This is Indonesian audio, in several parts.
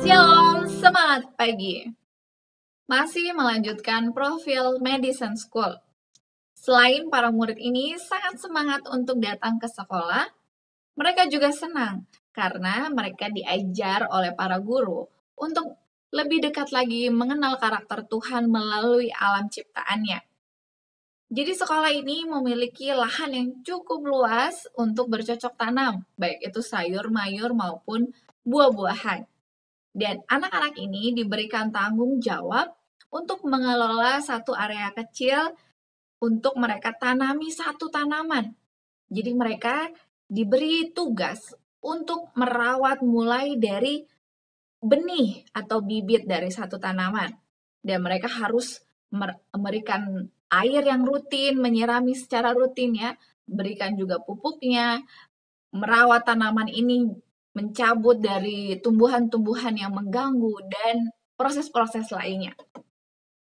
Shalom, semangat pagi. Masih melanjutkan profil Medicine School. Selain para murid ini sangat semangat untuk datang ke sekolah, mereka juga senang karena mereka diajar oleh para guru untuk lebih dekat lagi mengenal karakter Tuhan melalui alam ciptaannya. Jadi sekolah ini memiliki lahan yang cukup luas untuk bercocok tanam, baik itu sayur, mayur, maupun buah-buahan. Dan anak-anak ini diberikan tanggung jawab untuk mengelola satu area kecil untuk mereka tanami satu tanaman. Jadi mereka diberi tugas untuk merawat mulai dari benih atau bibit dari satu tanaman. Dan mereka harus memberikan air yang rutin, menyirami secara rutin ya, berikan juga pupuknya, merawat tanaman ini, mencabut dari tumbuhan-tumbuhan yang mengganggu, dan proses-proses lainnya.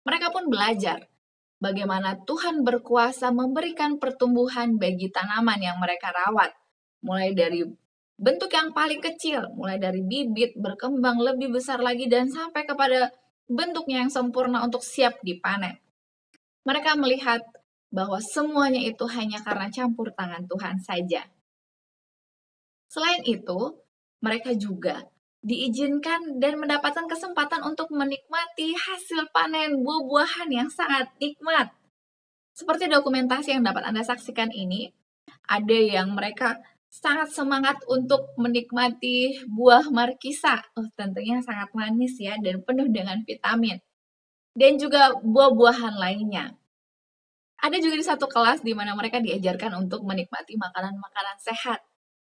Mereka pun belajar bagaimana Tuhan berkuasa memberikan pertumbuhan bagi tanaman yang mereka rawat. Mulai dari bentuk yang paling kecil, mulai dari bibit, berkembang lebih besar lagi, dan sampai kepada bentuknya yang sempurna untuk siap dipanen. Mereka melihat bahwa semuanya itu hanya karena campur tangan Tuhan saja. Selain itu, mereka juga diizinkan dan mendapatkan kesempatan untuk menikmati hasil panen buah-buahan yang sangat nikmat. Seperti dokumentasi yang dapat Anda saksikan ini, ada yang mereka sangat semangat untuk menikmati buah markisa. Tentunya sangat manis ya dan penuh dengan vitamin. Dan juga buah-buahan lainnya. Ada juga di satu kelas di mana mereka diajarkan untuk menikmati makanan-makanan sehat.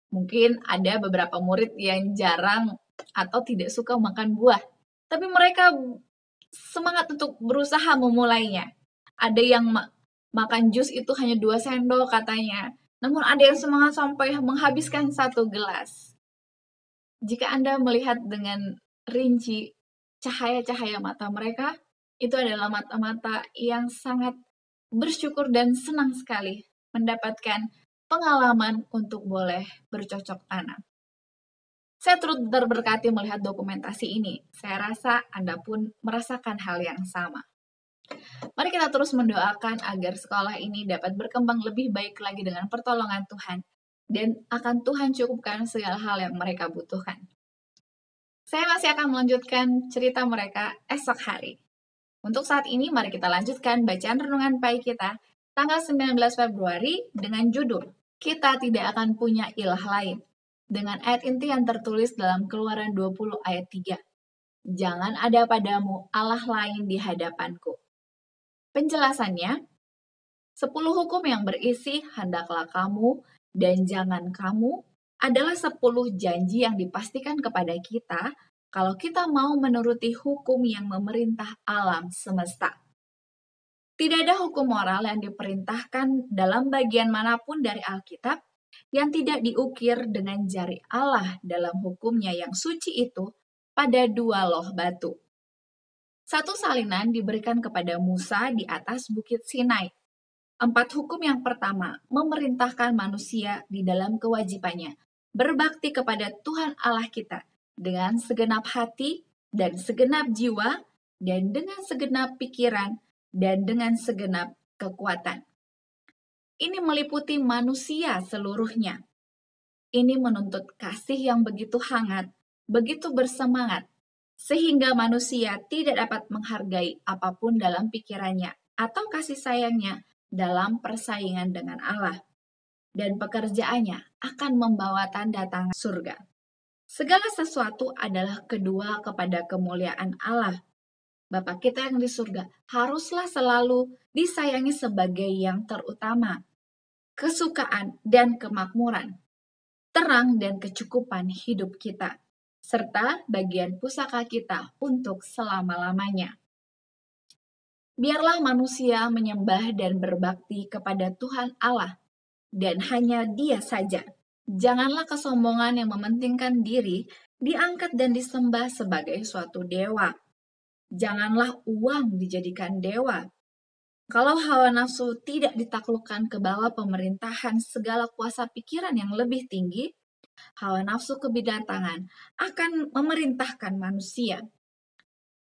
Mungkin ada beberapa murid yang jarang atau tidak suka makan buah, tapi mereka semangat untuk berusaha memulainya. Ada yang makan jus itu hanya 2 sendok katanya, namun ada yang semangat sampai menghabiskan 1 gelas. Jika Anda melihat dengan rinci cahaya-cahaya mata mereka, itu adalah mata-mata yang sangat bersyukur dan senang sekali mendapatkan pengalaman untuk boleh bercocok tanam. Saya turut terberkati melihat dokumentasi ini. Saya rasa Anda pun merasakan hal yang sama. Mari kita terus mendoakan agar sekolah ini dapat berkembang lebih baik lagi dengan pertolongan Tuhan, dan akan Tuhan cukupkan segala hal yang mereka butuhkan. Saya masih akan melanjutkan cerita mereka esok hari. Untuk saat ini, mari kita lanjutkan bacaan renungan pagi kita tanggal 19 Februari dengan judul Kita Tidak Akan Punya Ilah Lain, dengan ayat inti yang tertulis dalam Keluaran 20 ayat 3. Jangan ada padamu Allah lain di hadapanku. Penjelasannya, 10 hukum yang berisi hendaklah kamu dan jangan kamu adalah 10 janji yang dipastikan kepada kita kalau kita mau menuruti hukum yang memerintah alam semesta. Tidak ada hukum moral yang diperintahkan dalam bagian manapun dari Alkitab yang tidak diukir dengan jari Allah dalam hukumnya yang suci itu pada 2 loh batu. Satu salinan diberikan kepada Musa di atas bukit Sinai. 4 hukum yang pertama memerintahkan manusia di dalam kewajibannya berbakti kepada Tuhan Allah kita dengan segenap hati dan segenap jiwa dan dengan segenap pikiran dan dengan segenap kekuatan. Ini meliputi manusia seluruhnya. Ini menuntut kasih yang begitu hangat, begitu bersemangat, sehingga manusia tidak dapat menghargai apapun dalam pikirannya atau kasih sayangnya dalam persaingan dengan Allah. Dan pekerjaannya akan membawa tanda tangan surga. Segala sesuatu adalah kedua kepada kemuliaan Allah. Bapa kita yang di surga haruslah selalu disayangi sebagai yang terutama. Kesukaan dan kemakmuran, terang dan kecukupan hidup kita, serta bagian pusaka kita untuk selama-lamanya. Biarlah manusia menyembah dan berbakti kepada Tuhan Allah, dan hanya Dia saja. Janganlah kesombongan yang mementingkan diri diangkat dan disembah sebagai suatu dewa. Janganlah uang dijadikan dewa. Kalau hawa nafsu tidak ditaklukkan ke bawah pemerintahan segala kuasa pikiran yang lebih tinggi, hawa nafsu kebinatangan akan memerintahkan manusia.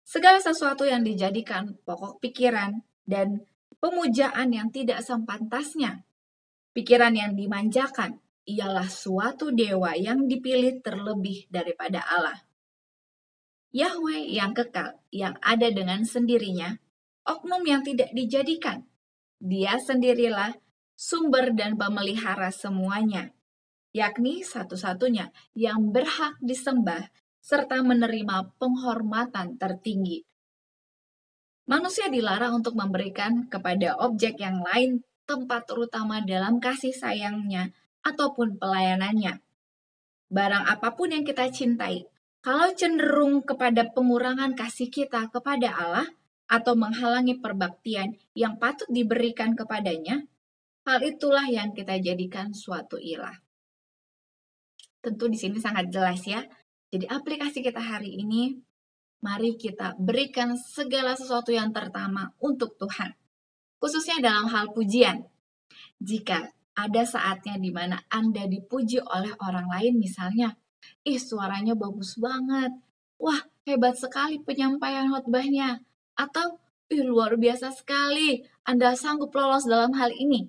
Segala sesuatu yang dijadikan pokok pikiran dan pemujaan yang tidak sepantasnya. Pikiran yang dimanjakan ialah suatu dewa yang dipilih terlebih daripada Allah. Yahweh yang kekal, yang ada dengan sendirinya, oknum yang tidak dijadikan. Dia sendirilah sumber dan pemelihara semuanya, yakni satu-satunya yang berhak disembah serta menerima penghormatan tertinggi. Manusia dilarang untuk memberikan kepada objek yang lain tempat terutama dalam kasih sayangnya ataupun pelayanannya. Barang apapun yang kita cintai, kalau cenderung kepada pengurangan kasih kita kepada Allah atau menghalangi perbaktian yang patut diberikan kepadanya, hal itulah yang kita jadikan suatu ilah. Tentu di sini sangat jelas ya. Jadi aplikasi kita hari ini, mari kita berikan segala sesuatu yang terutama untuk Tuhan. Khususnya dalam hal pujian. Jika ada saatnya di mana Anda dipuji oleh orang lain misalnya, suaranya bagus banget. Wah, hebat sekali penyampaian khotbahnya. Atau, luar biasa sekali, Anda sanggup lolos dalam hal ini.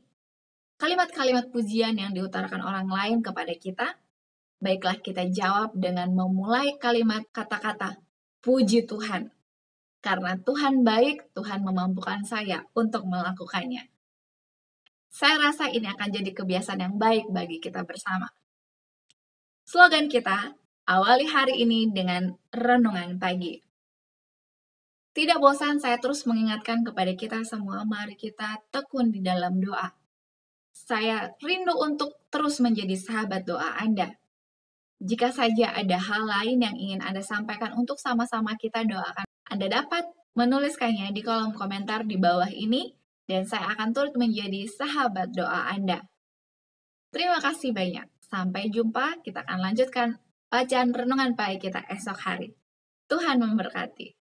Kalimat-kalimat pujian yang diutarakan orang lain kepada kita, baiklah kita jawab dengan memulai kalimat kata-kata, puji Tuhan. Karena Tuhan baik, Tuhan memampukan saya untuk melakukannya. Saya rasa ini akan jadi kebiasaan yang baik bagi kita bersama. Slogan kita, awali hari ini dengan renungan pagi. Tidak bosan saya terus mengingatkan kepada kita semua, mari kita tekun di dalam doa. Saya rindu untuk terus menjadi sahabat doa Anda. Jika saja ada hal lain yang ingin Anda sampaikan untuk sama-sama kita doakan, Anda dapat menuliskannya di kolom komentar di bawah ini, dan saya akan turut menjadi sahabat doa Anda. Terima kasih banyak. Sampai jumpa, kita akan lanjutkan bacaan renungan pagi kita esok hari. Tuhan memberkati.